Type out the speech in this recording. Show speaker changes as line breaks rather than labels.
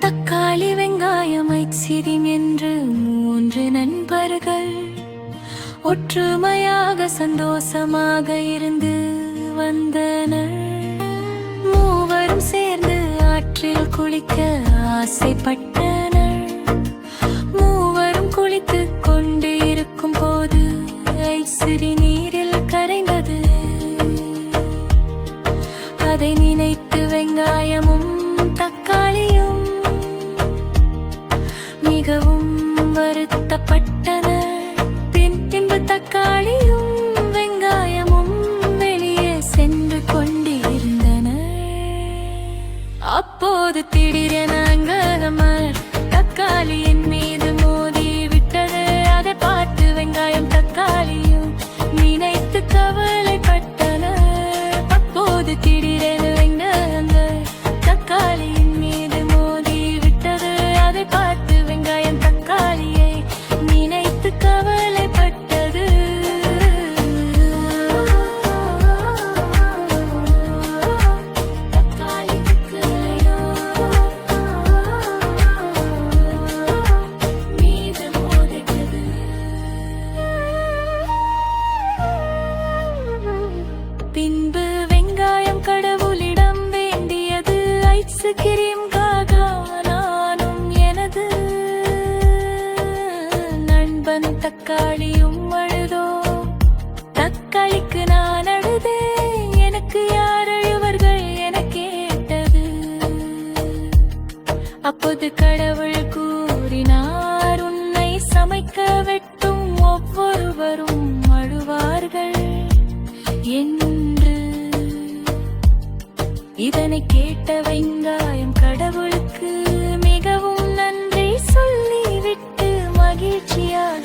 தக்காளி வெங்காயம் ஐஸ்கிரீம் என்று 3 நண்பர்கள் ஒற்றுமையாக சந்தோஷமாக இருந்து வந்தனர். மூவரும் சேர்ந்து ஆற்றில் குளிக்க ஆசைப்பட்டனர். மூவரும் குளித்துக் கொண்டு இருக்கும் போது ஐஸ்கிரீம் நீரில் கரைந்தது. அதை நினைத்து வெங்காயமும் தக்காளியும் மிகவும் வருத்தப்பட்டனர். பின்பு தக்காளியும் வெங்காயமும் வெளியே சென்று கொண்டிருந்தனர். அப்போது திடீரென அங்கமர் தக்காளியின் மீது மோதி விட்டது. அதை பார்த்து வெங்காயம் தக்காளியும் நினைத்து கவலைப்பட்டனர். அப்போது திடீரென வெங்காயங்கள் தக்காளியின் மீது மோதி விட்டது. அதை பார்த்து வெங்காயம் தக்காளியை நினைத்து கவலைப்பட்டது. பின்பு வெங்காயம் கடவுளிடம் வேண்டியது ஐஸ்கிரீம்காக நானும் எனது நண்பன் தக்காளியும் அழுதோ. தக்காளிக்கு நான் அழுதேன், எனக்கு யார் அழுவர்கள் என கேட்டது. அப்போது கடவுள் கூறினார், உன்னை சமைக்க வெட்டும் ஒவ்வொருவரும் அழுவார்கள் என்று. இதனை கேட்ட வெங்காயம் கடவுளுக்கு மிகவும் நன்றி சொல்லிவிட்டு மகிழ்ச்சியாக